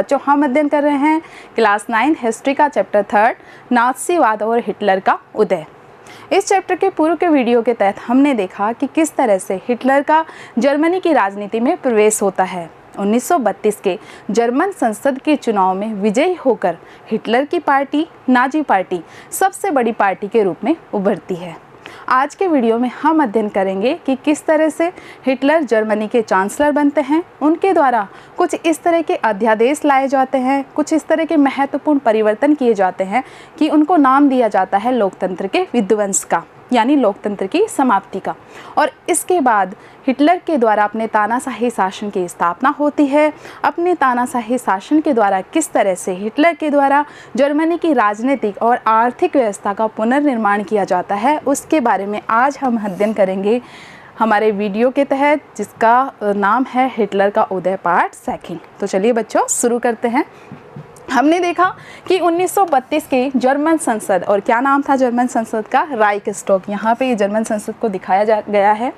बच्चों हम अध्ययन कर रहे हैं क्लास 9 हिस्ट्री का चैप्टर 3 नाज़ीवाद और हिटलर का उदय। इस चैप्टर के पूर्व के वीडियो के तहत हमने देखा कि किस तरह से हिटलर का जर्मनी की राजनीति में प्रवेश होता है। 1932 के जर्मन संसद के चुनाव में विजयी होकर हिटलर की पार्टी नाजी पार्टी सबसे बड़ी पार्टी के रूप में उभरती है। आज के वीडियो में हम अध्ययन करेंगे कि किस तरह से हिटलर जर्मनी के चांसलर बनते हैं, उनके द्वारा कुछ इस तरह के अध्यादेश लाए जाते हैं, कुछ इस तरह के महत्वपूर्ण परिवर्तन किए जाते हैं कि उनको नाम दिया जाता है लोकतंत्र के विध्वंस का, यानी लोकतंत्र की समाप्ति का। और इसके बाद हिटलर के द्वारा अपने तानाशाही शासन की स्थापना होती है। अपने तानाशाही शासन के द्वारा किस तरह से हिटलर के द्वारा जर्मनी की राजनीतिक और आर्थिक व्यवस्था का पुनर्निर्माण किया जाता है, उसके बारे में आज हम अध्ययन करेंगे हमारे वीडियो के तहत, जिसका नाम है हिटलर का उदय पार्ट 2। तो चलिए बच्चों शुरू करते हैं। हमने देखा कि 1932 के जर्मन संसद, और क्या नाम था जर्मन संसद का? राइक्सटैग। यहाँ पे ये जर्मन संसद को दिखाया गया है।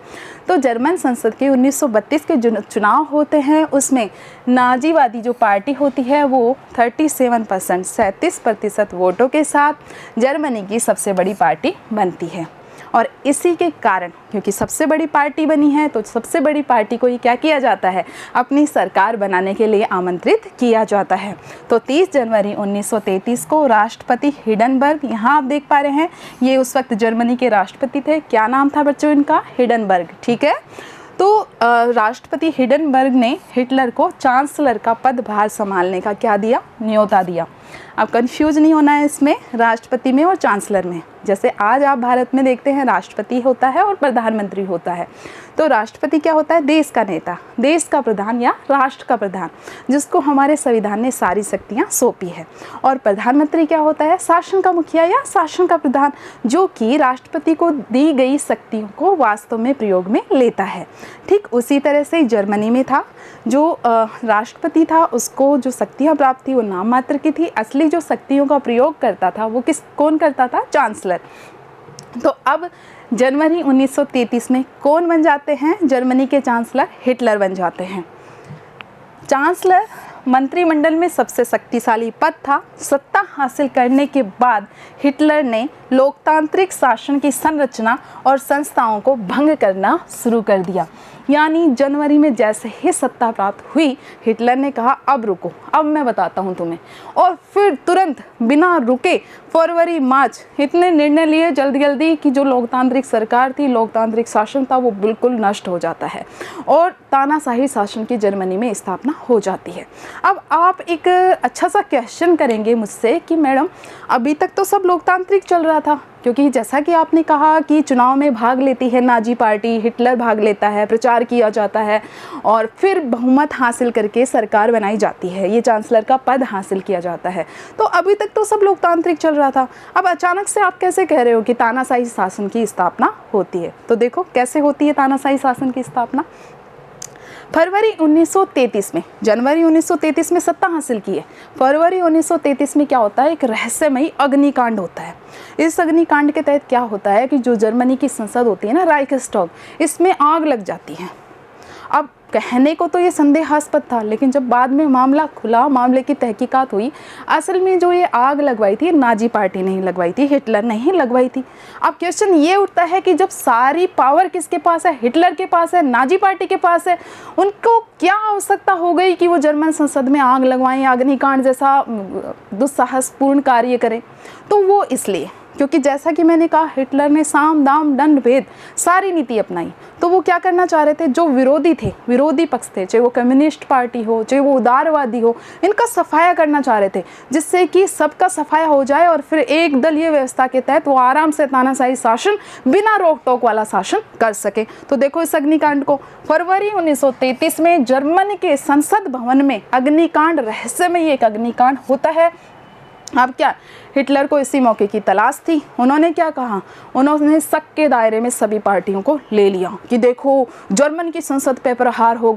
तो जर्मन संसद के 1932 के जो चुनाव होते हैं उसमें नाजीवादी जो पार्टी होती है वो 37% वोटों के साथ जर्मनी की सबसे बड़ी पार्टी बनती है। और इसी के कारण, क्योंकि सबसे बड़ी पार्टी बनी है, तो सबसे बड़ी पार्टी को ही क्या किया जाता है? अपनी सरकार बनाने के लिए आमंत्रित किया जाता है। तो 30 जनवरी 1933 को राष्ट्रपति हिंडनबर्ग, यहाँ आप देख पा रहे हैं ये उस वक्त जर्मनी के राष्ट्रपति थे। क्या नाम था बच्चों इनका? हिंडनबर्ग, ठीक है। तो राष्ट्रपति हिंडनबर्ग ने हिटलर को चांसलर का पदभार संभालने का क्या दिया? न्योता दिया। अब कंफ्यूज नहीं होना है इसमें, राष्ट्रपति में और चांसलर में। जैसे आज आप भारत में देखते हैं राष्ट्रपति होता है और प्रधानमंत्री होता है। तो राष्ट्रपति क्या होता है? देश का नेता, देश का प्रधान या राष्ट्र का प्रधान, जिसको हमारे संविधान ने सारी शक्तियां सौंपी है। और प्रधानमंत्री क्या होता है? शासन का मुखिया या शासन का प्रधान, जो कि राष्ट्रपति को दी गई शक्तियों को वास्तव में प्रयोग में लेता है। ठीक उसी तरह से जर्मनी में था, जो राष्ट्रपति था उसको जो शक्तियाँ प्राप्त थी वो नाम मात्र की थी। असली जो शक्तियों का प्रयोग करता था वो कौन करता था? चांसलर। तो अब जनवरी 1933 में कौन बन जाते हैं जर्मनी के चांसलर? हिटलर बन जाते हैं। चांसलर मंत्रिमंडल में सबसे शक्तिशाली पद था। सत्ता हासिल करने के बाद हिटलर ने लोकतांत्रिक शासन की संरचना और संस्थाओं को भंग करना शुरू कर दिया। यानी जनवरी में जैसे ही सत्ता प्राप्त हुई, हिटलर ने कहा अब रुको, अब मैं बताता हूँ तुम्हें। और फिर तुरंत बिना रुके फरवरी मार्च इतने निर्णय लिए जल्दी जल्दी कि जो लोकतांत्रिक सरकार थी, लोकतांत्रिक शासन था, वो बिल्कुल नष्ट हो जाता है और तानाशाही शासन की जर्मनी में स्थापना हो जाती है। अब आप एक अच्छा सा क्वेश्चन करेंगे मुझसे कि मैडम अभी तक तो सब लोकतांत्रिक चल रहा था, क्योंकि जैसा कि आपने कहा कि चुनाव में भाग लेती है नाजी पार्टी, हिटलर भाग लेता है, प्रचार किया जाता है और फिर बहुमत हासिल करके सरकार बनाई जाती है, ये चांसलर का पद हासिल किया जाता है। तो अभी तक तो सब लोकतांत्रिक चल रहा था। अब अचानक से आप कैसे कह रहे हो कि तानाशाही शासन की स्थापना होती है? तो देखो कैसे होती है तानाशाही शासन की स्थापना। फरवरी 1933 में, जनवरी 1933 में सत्ता हासिल की है। फरवरी 1933 में क्या होता है? एक रहस्यमयी अग्निकांड होता है। इस अग्निकांड के तहत क्या होता है कि जो जर्मनी की संसद होती है ना, राइक्सटैग, इसमें आग लग जाती है। अब कहने को तो ये संदेहास्पद था, लेकिन जब बाद में मामला खुला, मामले की तहकीकात हुई, असल में जो ये आग लगवाई थी नाजी पार्टी नहीं लगवाई थी, हिटलर ने ही लगवाई थी। अब क्वेश्चन ये उठता है कि जब सारी पावर किसके पास है? हिटलर के पास है, नाजी पार्टी के पास है, उनको क्या आवश्यकता हो गई कि वो जर्मन संसद में आग लगवाएं, अग्निकांड जैसा दुस्साहसपूर्ण कार्य करें? तो वो इसलिए क्योंकि जैसा कि मैंने कहा हिटलर ने साम दाम दंड भेद सारी नीति अपनाई। तो वो क्या करना चाह रहे थे? जो विरोधी थे, विरोधी पक्ष थे, चाहे वो कम्युनिस्ट पार्टी हो, चाहे वो उदारवादी हो, इनका सफाया करना चाह रहे थे, जिससे कि सबका सफाया हो जाए और फिर एक दलीय व्यवस्था के तहत वो आराम से तानाशाही शासन, बिना रोक टोक वाला शासन कर सके। तो देखो इस अग्निकांड को, फरवरी 1933 में जर्मनी के संसद भवन में अग्निकांड, रहस्यमय एक अग्निकांड होता है। अब क्या, हिटलर को इसी मौके की तलाश थी। उन्होंने क्या कहा, उन्होंने शक के दायरे में सभी पार्टियों को ले लिया कि देखो जर्मन की संसद पे प्रहार हो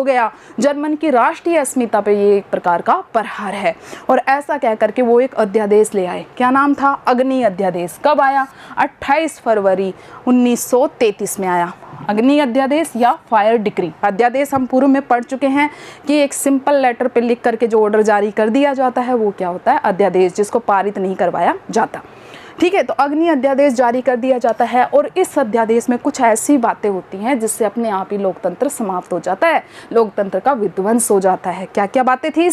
गया, जर्मन की राष्ट्रीय अस्मिता पे ये एक प्रकार का प्रहार है। और ऐसा कह करके वो एक अध्यादेश ले आए। क्या नाम था, अग्नि अध्यादेश। कब आया, 28 फरवरी 1933 में आया। अग्नि अध्यादेश या फायर डिक्री। अध्यादेश हम पूर्व में पढ़ चुके हैं कि एक सिंपल लेटर पे लिख करके जो ऑर्डर जारी कर दिया जाता है वो क्या होता है, अध्यादेश, जिसको पारित नहीं करवाया जाता। ठीक है, तो अग्नि अध्यादेश जारी कर दिया जाता है और इस अध्यादेश में कुछ ऐसी बातें होती हैं जिससे अपने आप ही लोकतंत्र समाप्त हो जाता है, लोकतंत्र का विध्वंस हो जाता है। क्या क्या बातें थी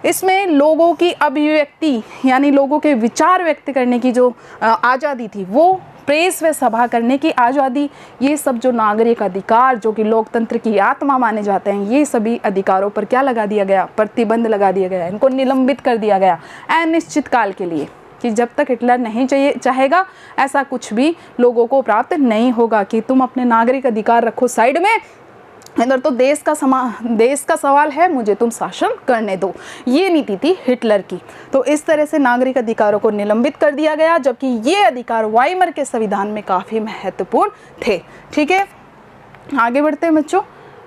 इसमें लोगों की अभिव्यक्ति यानी लोगों के विचार व्यक्त करने की जो आज़ादी थी, वो प्रेस व सभा करने की आज़ादी, ये सब जो नागरिक अधिकार जो कि लोकतंत्र की आत्मा माने जाते हैं, ये सभी अधिकारों पर क्या लगा दिया गया, प्रतिबंध लगा दिया गया, इनको निलंबित कर दिया गया अनिश्चित काल के लिए, कि जब तक हिटलर नहीं चाहेगा ऐसा कुछ भी लोगों को प्राप्त नहीं होगा, कि तुम अपने नागरिक अधिकार रखो साइड में, इधर तो देश का सवाल है, मुझे तुम शासन करने दो। ये नीति थी हिटलर की। तो इस तरह से नागरिक अधिकारों को निलंबित कर दिया गया, जबकि ये अधिकार वाइमर के संविधान में काफ़ी महत्वपूर्ण थे। ठीक है, आगे बढ़ते हैं बच्चों।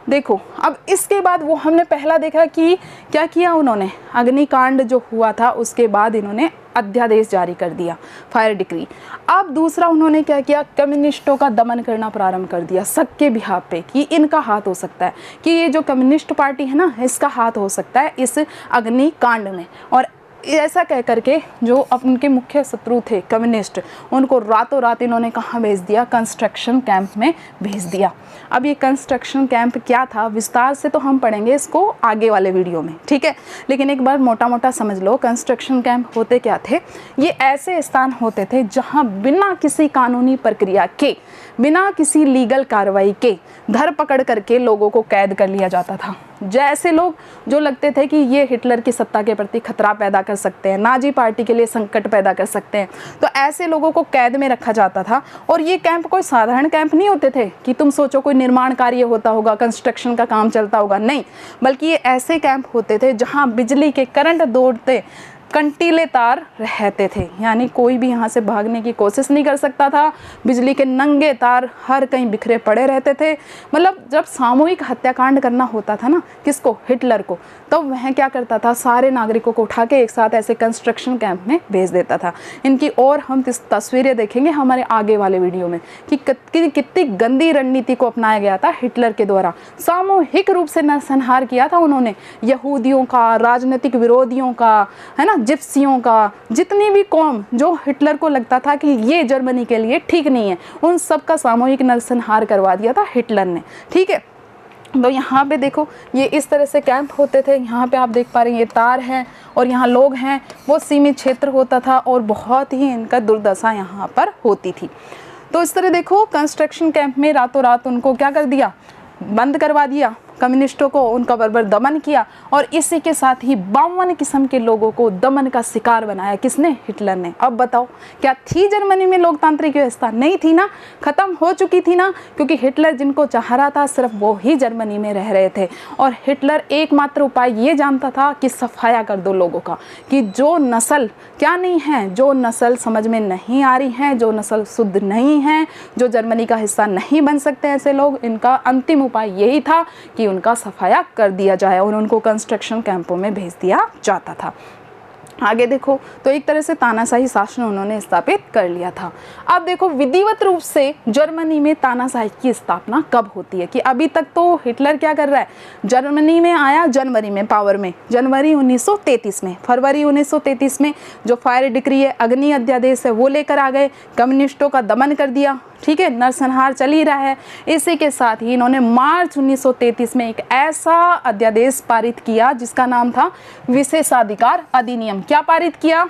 देखो अब इसके बाद वो हमने पहला देखा कि क्या किया उन्होंने, अग्निकांड जो हुआ था उसके बाद इन्होंने अध्यादेश जारी कर दिया, फायर डिक्री। अब दूसरा उन्होंने क्या किया, कम्युनिस्टों का दमन करना प्रारंभ कर दिया शक के बिहाफ पे, कि इनका हाथ हो सकता है, कि ये जो कम्युनिस्ट पार्टी है ना, इसका हाथ हो सकता है इस अग्निकांड में। और ऐसा कह करके जो उनके मुख्य शत्रु थे कम्युनिस्ट, उनको रातों रात इन्होंने कहाँ भेज दिया, कंस्ट्रक्शन कैंप में भेज दिया। अब ये कंस्ट्रक्शन कैंप क्या था, विस्तार से तो हम पढ़ेंगे इसको आगे वाले वीडियो में, ठीक है, लेकिन एक बार मोटा मोटा समझ लो कंस्ट्रक्शन कैंप होते क्या थे। ये ऐसे स्थान होते थे जहाँ बिना किसी कानूनी प्रक्रिया के, बिना किसी लीगल कार्रवाई के धरपकड़ करके लोगों को कैद कर लिया जाता था। जैसे लोग जो लगते थे कि ये हिटलर की सत्ता के प्रति खतरा पैदा कर सकते हैं, नाजी पार्टी के लिए संकट पैदा कर सकते हैं, तो ऐसे लोगों को कैद में रखा जाता था। और ये कैंप कोई साधारण कैंप नहीं होते थे कि तुम सोचो कोई निर्माण कार्य होता होगा, कंस्ट्रक्शन का काम चलता होगा, नहीं, बल्कि ये ऐसे कैंप होते थे जहाँ बिजली के करंट दौड़ते कंटीले तार रहते थे, यानी कोई भी यहाँ से भागने की कोशिश नहीं कर सकता था। बिजली के नंगे तार हर कहीं बिखरे पड़े रहते थे। मतलब जब सामूहिक हत्याकांड करना होता था ना, किसको, हिटलर को, तो वह क्या करता था, सारे नागरिकों को उठा के एक साथ ऐसे कंस्ट्रक्शन कैंप में भेज देता था। इनकी और हम तस्वीरें देखेंगे हमारे आगे वाले वीडियो में कि कितनी गंदी रणनीति को अपनाया गया था हिटलर के द्वारा। सामूहिक रूप से नरसंहार किया था उन्होंने, यहूदियों का, राजनीतिक विरोधियों का, है ना, जिप्सियों का, जितनी भी कौम जो हिटलर को लगता था कि ये जर्मनी के लिए ठीक नहीं है, उन सब का सामूहिक नरसंहार करवा दिया था हिटलर ने। ठीक है, तो यहाँ पे देखो ये इस तरह से कैंप होते थे। यहाँ पे आप देख पा रहे हैं ये तार हैं और यहाँ लोग हैं, वो सीमित क्षेत्र होता था और बहुत ही इनका दुर्दशा यहाँ पर होती थी। तो इस तरह देखो कंस्ट्रक्शन कैंप में रातों रात उनको क्या कर दिया, बंद करवा दिया, कम्युनिस्टों को उनका बर्बर दमन किया और इसी के साथ ही 52 किस्म के लोगों को दमन का शिकार बनाया। किसने, हिटलर ने। अब बताओ क्या थी जर्मनी में लोकतांत्रिक व्यवस्था? नहीं थी ना, खत्म हो चुकी थी ना, क्योंकि हिटलर जिनको चाह रहा था सिर्फ वो ही जर्मनी में रह रहे थे। और हिटलर एकमात्र उपाय ये जानता था कि सफाया कर दो लोगों का, कि जो नस्ल क्या नहीं है, जो नस्ल समझ में नहीं आ रही है, जो नस्ल शुद्ध नहीं है, जो जर्मनी का हिस्सा नहीं बन सकते ऐसे लोग, इनका अंतिम उपाय यही था कि उनका सफाया कर दिया जाए और उनको कंस्ट्रक्शन कैंपों में भेज दिया जाता था। आगे देखो तो एक तरह से तानाशाही शासन उन्होंने स्थापित कर लिया था। अब देखो विधिवत रूप से जर्मनी में तानाशाही की स्थापना कब होती है, कि अभी तक तो हिटलर क्या कर रहा है, जर्मनी में आया जनवरी में पावर में, जनवरी 1933 में, फरवरी 1933 में जो फायर डिक्री है, अग्नि अध्यादेश है, वो लेकर आ गए, कम्युनिस्टों का दमन कर दिया। ठीक है, नरसंहार चल ही रहा है। इसी के साथ ही इन्होंने मार्च 1933 में एक ऐसा अध्यादेश पारित किया जिसका नाम था विशेषाधिकार अधिनियम। क्या पारित किया,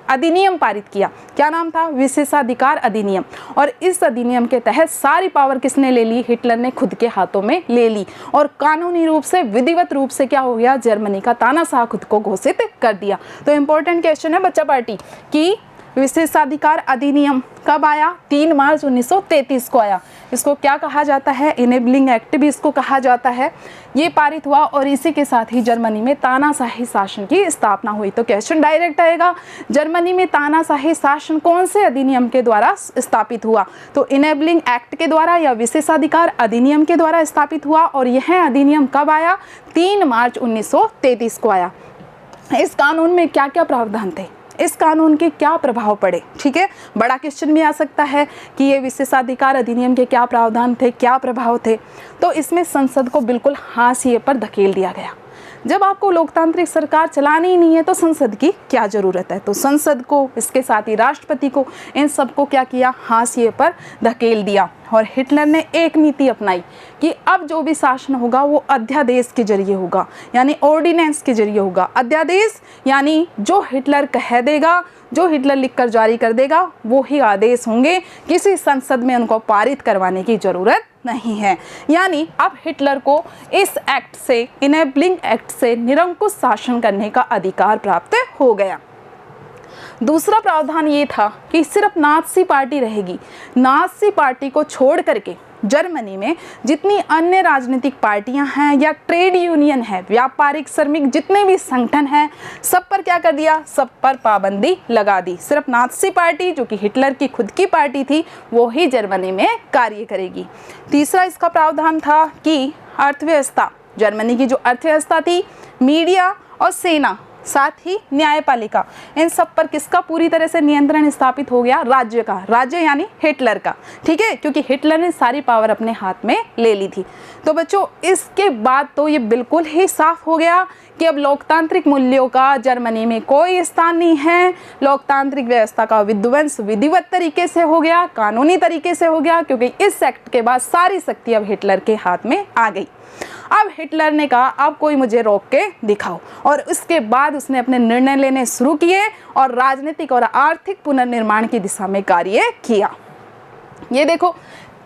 अधिनियम पारित किया। क्या नाम था, विशेषाधिकार अधिनियम। और इस अधिनियम के तहत सारी पावर किसने ले ली, हिटलर ने खुद के हाथों में ले ली और कानूनी रूप से, विधिवत रूप से क्या हो गया, जर्मनी का तानाशाह खुद को घोषित कर दिया। तो इंपॉर्टेंट क्वेश्चन है बच्चा पार्टी कि विशेषाधिकार अधिनियम कब आया? 3 मार्च 1933 को आया। इसको क्या कहा जाता है? इनेबलिंग एक्ट भी इसको कहा जाता है। ये पारित हुआ और इसी के साथ ही जर्मनी में तानाशाही शासन की स्थापना हुई। तो क्वेश्चन डायरेक्ट आएगा, जर्मनी में तानाशाही शासन कौन से अधिनियम के द्वारा स्थापित हुआ? तो इनेबलिंग एक्ट के द्वारा या विशेषाधिकार अधिनियम के द्वारा स्थापित हुआ। और यह अधिनियम कब आया? 3 मार्च 1933 को आया। इस कानून में क्या क्या प्रावधान थे, इस कानून के क्या प्रभाव पड़े? ठीक है, बड़ा क्वेश्चन भी आ सकता है कि ये विशेषाधिकार अधिनियम के क्या प्रावधान थे, क्या प्रभाव थे। तो इसमें संसद को बिल्कुल हाशिए पर धकेल दिया गया। जब आपको लोकतांत्रिक सरकार चलानी ही नहीं है तो संसद की क्या ज़रूरत है? तो संसद को, इसके साथ ही राष्ट्रपति को, इन सबको क्या किया? हाशिए पर धकेल दिया। और हिटलर ने एक नीति अपनाई कि अब जो भी शासन होगा वो अध्यादेश के जरिए होगा, यानी ऑर्डिनेंस के जरिए होगा। अध्यादेश यानी जो हिटलर कह देगा, जो हिटलर लिखकर जारी कर देगा वो ही आदेश होंगे, किसी संसद में उनको पारित करवाने की ज़रूरत नहीं है। यानी अब हिटलर को इस एक्ट से, इनेबलिंग एक्ट से निरंकुश शासन करने का अधिकार प्राप्त हो गया। दूसरा प्रावधान ये था कि सिर्फ नाज़ी पार्टी रहेगी। नाज़ी पार्टी को छोड़ करके जर्मनी में जितनी अन्य राजनीतिक पार्टियां हैं या ट्रेड यूनियन है, व्यापारिक श्रमिक जितने भी संगठन हैं, सब पर क्या कर दिया? सब पर पाबंदी लगा दी। सिर्फ नाज़ी पार्टी, जो कि हिटलर की खुद की पार्टी थी, वो ही जर्मनी में कार्य करेगी। तीसरा इसका प्रावधान था कि अर्थव्यवस्था, जर्मनी की जो अर्थव्यवस्था थी, मीडिया और सेना, साथ ही न्यायपालिका, इन सब पर किसका पूरी तरह से नियंत्रण स्थापित हो गया? राज्य का। राज्य यानी हिटलर का, ठीक है, क्योंकि हिटलर ने सारी पावर अपने हाथ में ले ली थी। तो बच्चों, इसके बाद तो ये बिल्कुल ही साफ हो गया कि अब लोकतांत्रिक मूल्यों का जर्मनी में कोई स्थान नहीं है। लोकतांत्रिक व्यवस्था का विध्वंस विधिवत तरीके से हो गया, कानूनी तरीके से हो गया, क्योंकि इस एक्ट के बाद सारी शक्ति अब हिटलर के हाथ में आ गई। अब हिटलर ने कहा अब कोई मुझे रोक के दिखाओ, और उसके बाद उसने अपने निर्णय लेने शुरू किए और राजनीतिक और आर्थिक पुनर्निर्माण की दिशा में कार्य किया। ये देखो,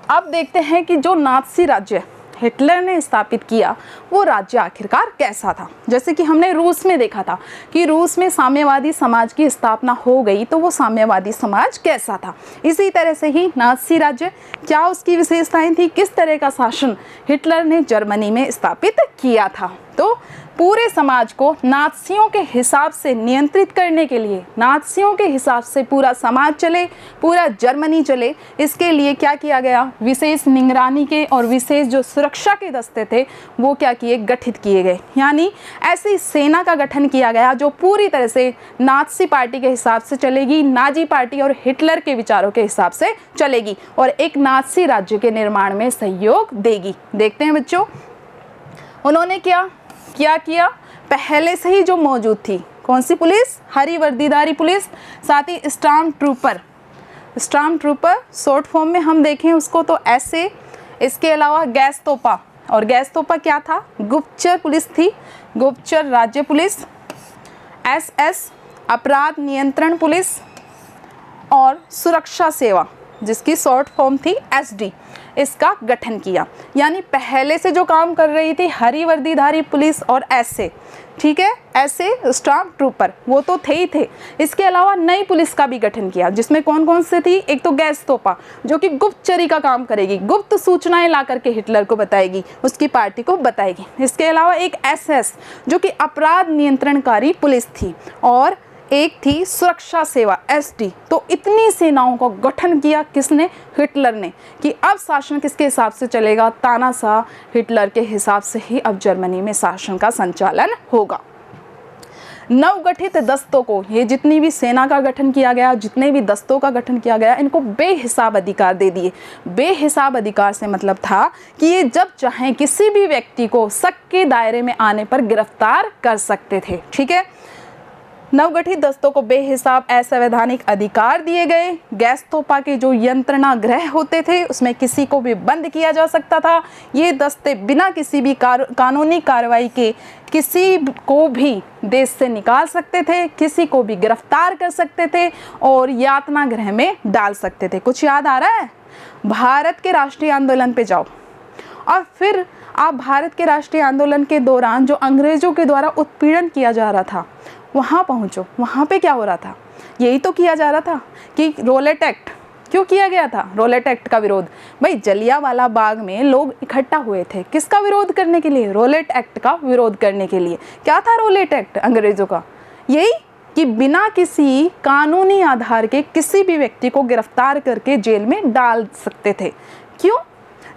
अब देखते हैं कि जो नाज़ी राज्य हिटलर ने स्थापित किया वो राज्य आखिरकार कैसा था। जैसे कि हमने रूस में देखा था कि रूस में साम्यवादी समाज की स्थापना हो गई, तो वो साम्यवादी समाज कैसा था। इसी तरह से ही नाज़ी राज्य, क्या उसकी विशेषताएं थी, किस तरह का शासन हिटलर ने जर्मनी में स्थापित किया था। तो पूरे समाज को नाज़ियों के हिसाब से नियंत्रित करने के लिए, नाज़ियों के हिसाब से पूरा समाज चले, पूरा जर्मनी चले, इसके लिए क्या किया गया? विशेष निगरानी के और विशेष जो सुरक्षा के दस्ते थे वो क्या किए? गठित किए गए। यानी ऐसी सेना का गठन किया गया जो पूरी तरह से नाज़ी पार्टी के हिसाब से चलेगी, नाज़ी पार्टी और हिटलर के विचारों के हिसाब से चलेगी और एक नाज़ी राज्य के निर्माण में सहयोग देगी। देखते हैं बच्चों, उन्होंने क्या किया? पहले से ही जो मौजूद थी, कौन सी पुलिस? हरी वर्दीधारी पुलिस, साथ ही स्टॉर्म ट्रूपर शॉर्ट फॉर्म में हम देखें उसको तो ऐसे। इसके अलावा गैस्टोपा, और गैस्टोपा क्या था? गुप्तचर पुलिस थी, गुप्तचर राज्य पुलिस। SS अपराध नियंत्रण पुलिस, और सुरक्षा सेवा जिसकी शॉर्ट फॉर्म थी SD, इसका गठन किया। यानी पहले से जो काम कर रही थी हरी वर्दीधारी पुलिस और ऐसे, ठीक है, ऐसे स्टॉर्म ट्रूपर वो तो थे ही थे। इसके अलावा नई पुलिस का भी गठन किया, जिसमें कौन कौन से थी? एक तो गैस्टोपा जो कि गुप्तचरी का काम करेगी, गुप्त सूचनाएं ला करके हिटलर को बताएगी, उसकी पार्टी को बताएगी। इसके अलावा एक SS जो कि अपराध नियंत्रणकारी पुलिस थी, और एक थी सुरक्षा सेवा SD। तो इतनी सेनाओं का गठन किया किसने? हिटलर ने, कि अब शासन किसके हिसाब से चलेगा? तानाशाह हिटलर के हिसाब से ही अब जर्मनी में शासन का संचालन होगा। नवगठित दस्तों को, ये जितनी भी सेना का गठन किया गया, जितने भी दस्तों का गठन किया गया, इनको बेहिसाब अधिकार दे दिए। बेहिसाब अधिकार से मतलब था कि ये जब चाहें किसी भी व्यक्ति को शक के दायरे में आने पर गिरफ्तार कर सकते थे। ठीक है, नवगठित दस्तों को बेहिसाब अवैधानिक अधिकार दिए गए। गैस्टोपा के जो यंत्रणा गृह होते थे उसमें किसी को भी बंद किया जा सकता था। ये दस्ते बिना किसी भी कानूनी कार्रवाई के किसी को भी देश से निकाल सकते थे, किसी को भी गिरफ्तार कर सकते थे और यातना गृह में डाल सकते थे। कुछ याद आ रहा है? भारत के राष्ट्रीय आंदोलन पे जाओ और फिर आप भारत के राष्ट्रीय आंदोलन के दौरान जो अंग्रेजों के द्वारा उत्पीड़न किया जा रहा था वहाँ पहुँचो। वहाँ पे क्या हो रहा था? यही तो किया जा रहा था कि रोलेट एक्ट क्यों किया गया था, रोलेट एक्ट का विरोध। भाई जलियांवाला बाग में लोग इकट्ठा हुए थे, किसका विरोध करने के लिए, रोलेट एक्ट का विरोध करने के लिए। क्या था रोलेट एक्ट अंग्रेजों का, यही कि बिना किसी कानूनी आधार के किसी भी व्यक्ति को गिरफ्तार करके जेल में डाल सकते थे। क्यों,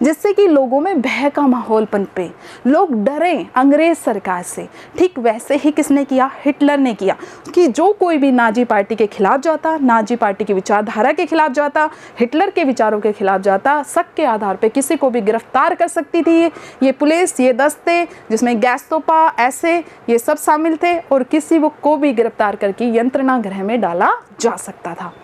जिससे कि लोगों में भय का माहौल पनपे, लोग डरें अंग्रेज सरकार से। ठीक वैसे ही किसने किया, हिटलर ने किया, कि जो कोई भी नाजी पार्टी के खिलाफ जाता, नाजी पार्टी की विचारधारा के खिलाफ जाता, हिटलर के विचारों के खिलाफ जाता, शक के आधार पे किसी को भी गिरफ्तार कर सकती थी ये पुलिस, ये दस्ते जिसमें गैस्टोपा ऐसे ये सब शामिल थे, और किसी को भी गिरफ्तार करके यंत्रणा गृह में डाला जा सकता था।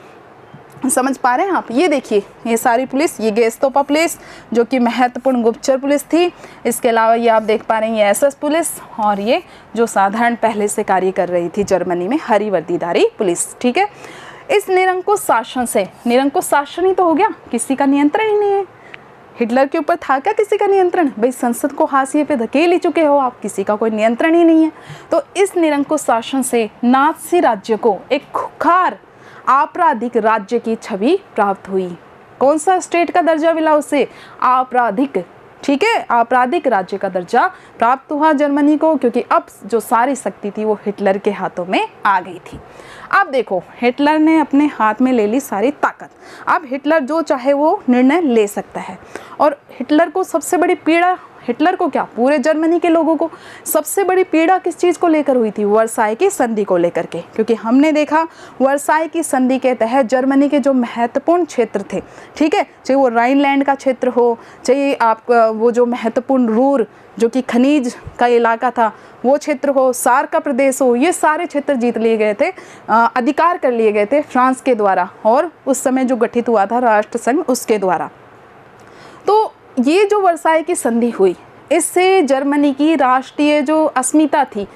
समझ पा रहे हैं आप, ये देखिए ये सारी पुलिस, ये गेस्टोपा पुलिस जो कि महत्वपूर्ण गुप्तचर पुलिस थी। इसके अलावा ये आप देख पा रहे हैं ये एसएस पुलिस, और ये जो साधारण पहले से कार्य कर रही थी जर्मनी में हरी वर्दीधारी पुलिस। ठीक है, इस निरंकुश शासन से, निरंकुश शासन ही तो हो गया, किसी का नियंत्रण ही नहीं है। हिटलर के ऊपर था क्या किसी का नियंत्रण, भाई संसद को हाशिए पे धकेल ही चुके हो आप, किसी का कोई नियंत्रण ही नहीं है। तो इस निरंकुश शासन से नाज़ी राज्य को एक खुखार आपराधिक राज्य की छवि प्राप्त हुई। कौन सा स्टेट का दर्जा मिला उसे, आपराधिक। ठीक है, आपराधिक राज्य का दर्जा प्राप्त हुआ जर्मनी को, क्योंकि अब जो सारी शक्ति थी वो हिटलर के हाथों में आ गई थी। अब देखो हिटलर ने अपने हाथ में ले ली सारी ताकत, अब हिटलर जो चाहे वो निर्णय ले सकता है। और हिटलर को सबसे बड़ी पीड़ा, हिटलर को क्या, पूरे जर्मनी के लोगों को सबसे बड़ी पीड़ा किस चीज़ को लेकर हुई थी, वर्साई की संधि को लेकर के। क्योंकि हमने देखा वर्साई की संधि के तहत जर्मनी के जो महत्वपूर्ण क्षेत्र थे, ठीक है, चाहे वो राइनलैंड का क्षेत्र हो, चाहे आप वो जो महत्वपूर्ण रूर जो कि खनिज का इलाका था वो क्षेत्र हो, सार का प्रदेश हो, ये सारे क्षेत्र जीत लिए गए थे, अधिकार कर लिए गए थे फ्रांस के द्वारा, और उस समय जो गठित हुआ था राष्ट्र संघ उसके द्वारा। तो ये जो वर्साई की संधि हुई, इससे जर्मनी की राष्ट्रीय जो अस्मिता थी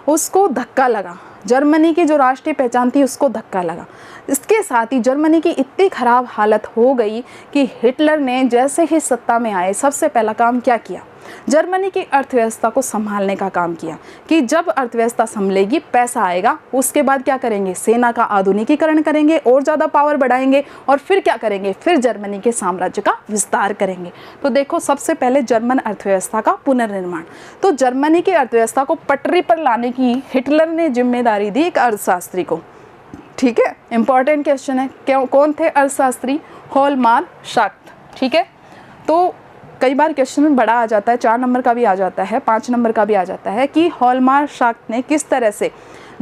उसको धक्का लगा, जर्मनी की जो राष्ट्रीय पहचान थी उसको धक्का लगा। इसके साथ ही जर्मनी की इतनी ख़राब हालत हो गई कि हिटलर ने जैसे ही सत्ता में आए सबसे पहला काम क्या किया, जर्मनी की अर्थव्यवस्था को संभालने का काम किया। कि जब अर्थव्यवस्था संभलेगी, पैसा आएगा, उसके बाद क्या करेंगे, सेना का आधुनिकीकरण करेंगे और ज़्यादा पावर बढ़ाएंगे, और फिर क्या करेंगे, फिर जर्मनी के साम्राज्य का विस्तार करेंगे। तो देखो सबसे पहले जर्मन अर्थव्यवस्था का पुनर्निर्माण। तो जर्मनी की अर्थव्यवस्था को पटरी पर लाने की हिटलर ने जिम्मेदारी दी एक अर्थशास्त्री को। ठीक है, इंपॉर्टेंट क्वेश्चन है, क्यों, कौन थे अर्थशास्त्री, हॉलमार शाक्ट। ठीक है, तो कई बार क्वेश्चन बड़ा आ जाता है, 4 नंबर का भी आ जाता है, 5 नंबर का भी आ जाता है, कि हॉलमार शाक्ट ने किस तरह से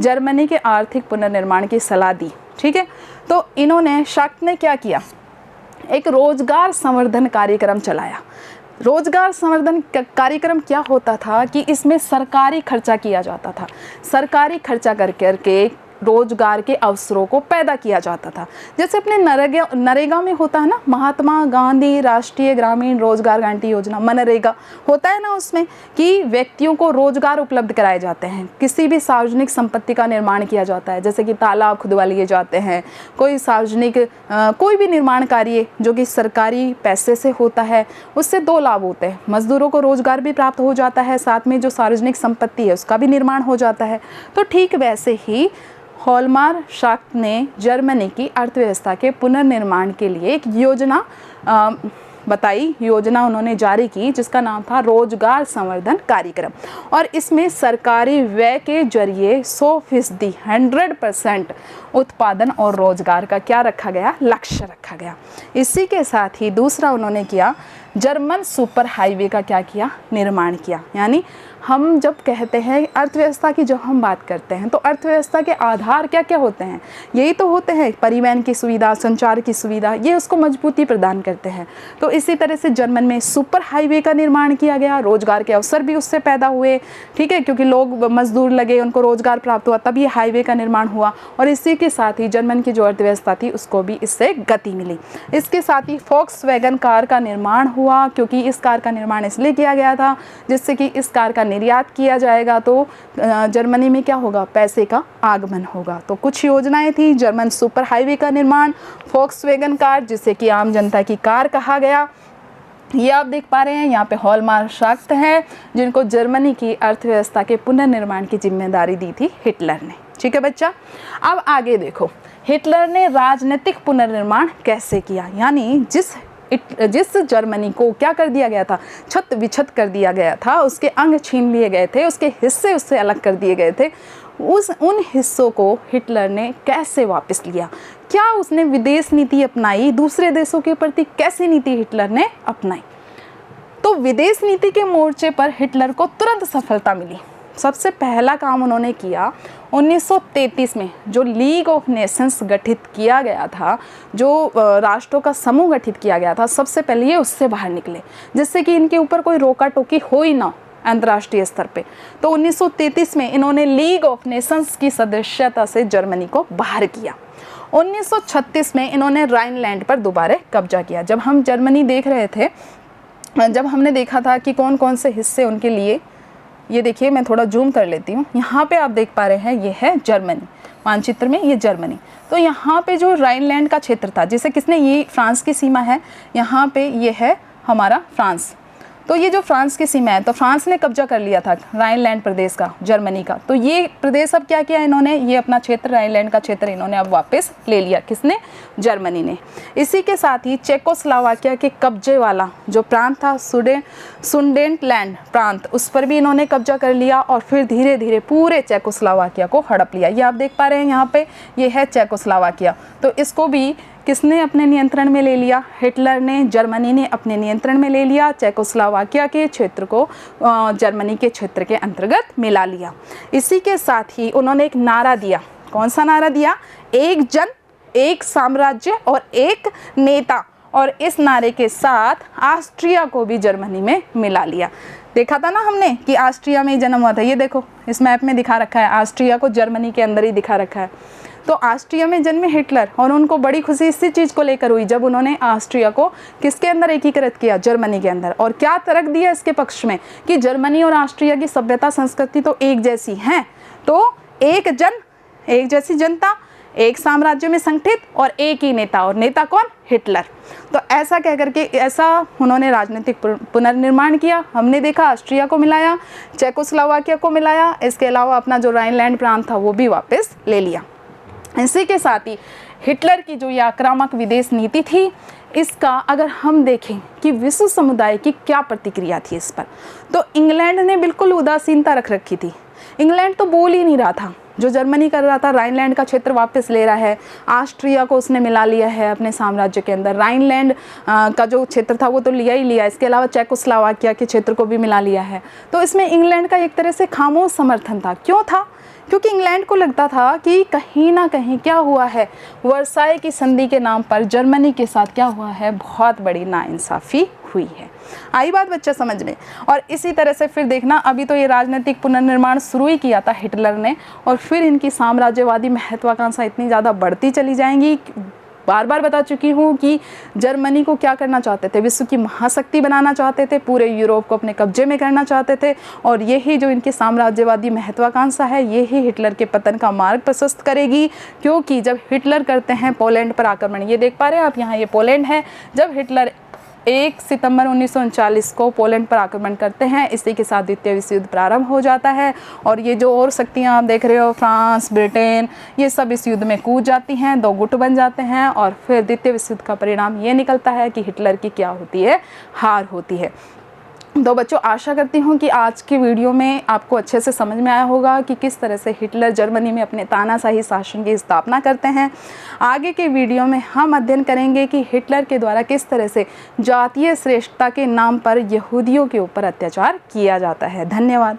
जर्मनी के आर्थिक पुनर्निर्माण की सलाह दी। ठीक है, तो इन्होंने, शाक्ट ने क्या किया, एक रोजगार संवर्धन कार्यक्रम चलाया। रोजगार संवर्धन कार्यक्रम क्या होता था कि इसमें सरकारी खर्चा किया जाता था, सरकारी खर्चा कर करके रोजगार के अवसरों को पैदा किया जाता था। जैसे अपने नरेगा में होता है ना, महात्मा गांधी राष्ट्रीय ग्रामीण रोजगार गारंटी योजना, मनरेगा होता है ना, उसमें कि व्यक्तियों को रोजगार उपलब्ध कराए जाते हैं, किसी भी सार्वजनिक संपत्ति का निर्माण किया जाता है, जैसे कि तालाब खुदवा लिए जाते हैं, कोई सार्वजनिक कोई भी निर्माण कार्य जो कि सरकारी पैसे से होता है, उससे 2 लाभ होते हैं, मजदूरों को रोजगार भी प्राप्त हो जाता है, साथ में जो सार्वजनिक संपत्ति है उसका भी निर्माण हो जाता है। तो ठीक वैसे ही हॉलमार शाक्ट ने जर्मनी की अर्थव्यवस्था के पुनर्निर्माण के लिए एक योजना बताई, योजना उन्होंने जारी की, जिसका नाम था रोजगार संवर्धन कार्यक्रम। और इसमें सरकारी व्यय के जरिए 100% 100% उत्पादन और रोजगार का क्या रखा गया, लक्ष्य रखा गया। इसी के साथ ही दूसरा उन्होंने किया, जर्मन सुपर हाईवे का क्या किया, निर्माण किया। यानी हम जब कहते हैं अर्थव्यवस्था की, जब हम बात करते हैं तो अर्थव्यवस्था के आधार क्या क्या होते हैं, यही तो होते हैं, परिवहन की सुविधा, संचार की सुविधा, ये उसको मजबूती प्रदान करते हैं। तो इसी तरह से जर्मन में सुपर हाईवे का निर्माण किया गया, रोजगार के अवसर भी उससे पैदा हुए। ठीक है, क्योंकि लोग मजदूर लगे, उनको रोजगार प्राप्त हुआ, तब ये हाईवे का निर्माण हुआ। और इसी के साथ ही जर्मन की जो अर्थव्यवस्था थी उसको भी इससे गति मिली। इसके साथ ही फोक्सवैगन कार का निर्माण हुआ, क्योंकि इस कार का निर्माण इसलिए किया गया था जिससे कि इस कार का निर्यात किया जाएगा तो जर्मनी में क्या होगा, पैसे का आगमन होगा। तो कुछ योजनाएं थी, जर्मन सुपर हाईवे का निर्माण, फोक्सवैगन कार जिसे कि आम जनता की कार कहा गया। ये आप देख पा रहे हैं, यहाँ पे हॉलमार शाक्ट है जिनको जर्मनी की अर्थव्यवस्था के पुनर्निर्माण की जिम्मेदारी दी थी हिटलर ने। ठीक है बच्चा। अब आगे देखो, हिटलर ने राजनीतिक पुनर्निर्माण कैसे किया, यानी जिस जर्मनी को क्या कर दिया गया था, छत विछत कर दिया गया था, उसके अंग छीन लिए गए थे, उसके हिस्से उससे अलग कर दिए गए थे, उन हिस्सों को हिटलर ने कैसे वापस लिया, क्या उसने विदेश नीति अपनाई, दूसरे देशों के प्रति कैसी नीति हिटलर ने अपनाई। तो विदेश नीति के मोर्चे पर हिटलर को तुरंत सफलता मिली। सबसे पहला काम उन्होंने किया 1933 में जो लीग ऑफ नेशंस गठित किया गया था, जो राष्ट्रों का समूह गठित किया गया था, सबसे पहले ये उससे बाहर निकले जिससे कि इनके ऊपर कोई रोका टोकी हो ही ना अंतर्राष्ट्रीय स्तर पे। तो 1933 में इन्होंने लीग ऑफ नेशंस की सदस्यता से जर्मनी को बाहर किया। 1936 में इन्होंने राइनलैंड पर दोबारा कब्जा किया। जब हम जर्मनी देख रहे थे, जब हमने देखा था कि कौन कौन से हिस्से उनके लिए, ये देखिए मैं थोड़ा जूम कर लेती हूँ, यहाँ पे आप देख पा रहे हैं ये है जर्मनी, मानचित्र में ये जर्मनी। तो यहाँ पे जो राइनलैंड का क्षेत्र था, जिसे किसने, ये फ्रांस की सीमा है, यहाँ पे ये है हमारा फ्रांस। तो ये जो फ्रांस की सीमा है, तो फ्रांस ने कब्जा कर लिया था राइनलैंड प्रदेश का, जर्मनी का। तो ये प्रदेश अब क्या किया इन्होंने, ये अपना क्षेत्र, राइनलैंड का क्षेत्र इन्होंने अब वापस ले लिया, किसने, जर्मनी ने। इसी के साथ ही चेकोस्लोवाकिया के कब्जे वाला जो प्रांत था, सुडेनलैंड प्रांत, उस पर भी इन्होंने कब्जा कर लिया और फिर धीरे धीरे पूरे चेकोस्लोवाकिया को हड़प लिया। ये आप देख पा रहे हैं यहाँ पे, ये है चेकोस्लोवाकिया। तो इसको भी किसने अपने नियंत्रण में ले लिया, हिटलर ने, जर्मनी ने अपने नियंत्रण में ले लिया। चेकोस्लोवाकिया के क्षेत्र को जर्मनी के क्षेत्र के अंतर्गत मिला लिया। इसी के साथ ही उन्होंने एक नारा दिया, कौन सा नारा दिया, एक जन, एक साम्राज्य और एक नेता। और इस नारे के साथ ऑस्ट्रिया को भी जर्मनी में मिला लिया। देखा था ना हमने कि ऑस्ट्रिया में जन्म हुआ था, ये देखो इस मैप में दिखा रखा है, ऑस्ट्रिया को जर्मनी के अंदर ही दिखा रखा है। तो ऑस्ट्रिया में जन्मे हिटलर, और उनको बड़ी खुशी इसी चीज़ को लेकर हुई जब उन्होंने ऑस्ट्रिया को किसके अंदर एकीकृत किया, जर्मनी के अंदर। और क्या तर्क दिया इसके पक्ष में कि जर्मनी और ऑस्ट्रिया की सभ्यता संस्कृति तो एक जैसी हैं, तो एक जन, एक जैसी जनता, एक साम्राज्य में संगठित और एक ही नेता, और नेता कौन, हिटलर। तो ऐसा कह करके ऐसा उन्होंने राजनीतिक पुनर्निर्माण किया। हमने देखा ऑस्ट्रिया को मिलाया, चेकोस्लोवाकिया को मिलाया, इसके अलावा अपना जो राइनलैंड प्रांत था वो भी वापस ले लिया। इसी के साथ ही हिटलर की जो ये आक्रामक विदेश नीति थी, इसका अगर हम देखें कि विश्व समुदाय की क्या प्रतिक्रिया थी इस पर, तो इंग्लैंड ने बिल्कुल उदासीनता रख रखी थी। इंग्लैंड तो बोल ही नहीं रहा था, जो जर्मनी कर रहा था, राइनलैंड का क्षेत्र वापस ले रहा है, ऑस्ट्रिया को उसने मिला लिया है अपने साम्राज्य के अंदर, राइनलैंड का जो क्षेत्र था वो तो लिया ही लिया, इसके अलावा चेकोस्लोवाकिया के क्षेत्र को भी मिला लिया है। तो इसमें इंग्लैंड का एक तरह से खामोश समर्थन था। क्यों था, क्योंकि इंग्लैंड को लगता था कि कहीं ना कहीं क्या हुआ है, वर्साई की संधि के नाम पर जर्मनी के साथ क्या हुआ है, बहुत बड़ी नाइंसाफ़ी हुई है। आई बात बच्चा समझ में। और इसी तरह से फिर देखना, अभी तो ये राजनीतिक पुनर्निर्माण शुरू ही किया था हिटलर ने, और फिर इनकी साम्राज्यवादी महत्वाकांक्षा इतनी ज़्यादा बढ़ती चली जाएंगी। बार बार बता चुकी हूँ कि जर्मनी को क्या करना चाहते थे, विश्व की महाशक्ति बनाना चाहते थे, पूरे यूरोप को अपने कब्जे में करना चाहते थे। और यही जो इनकी साम्राज्यवादी महत्वाकांक्षा है, यही हिटलर के पतन का मार्ग प्रशस्त करेगी। क्योंकि जब हिटलर करते हैं पोलैंड पर आक्रमण, ये देख पा रहे हैं आप यहाँ, ये पोलैंड है। जब हिटलर 1 सितंबर 1939 को पोलैंड पर आक्रमण करते हैं, इसी के साथ द्वितीय विश्व युद्ध प्रारंभ हो जाता है। और ये जो और शक्तियाँ आप देख रहे हो, फ्रांस, ब्रिटेन, ये सब इस युद्ध में कूद जाती हैं, 2 गुट बन जाते हैं। और फिर द्वितीय विश्व युद्ध का परिणाम ये निकलता है कि हिटलर की क्या होती है, हार होती है। तो बच्चों, आशा करती हूँ कि आज की वीडियो में आपको अच्छे से समझ में आया होगा कि किस तरह से हिटलर जर्मनी में अपने तानाशाही शासन की स्थापना करते हैं। आगे के वीडियो में हम अध्ययन करेंगे कि हिटलर के द्वारा किस तरह से जातीय श्रेष्ठता के नाम पर यहूदियों के ऊपर अत्याचार किया जाता है। धन्यवाद।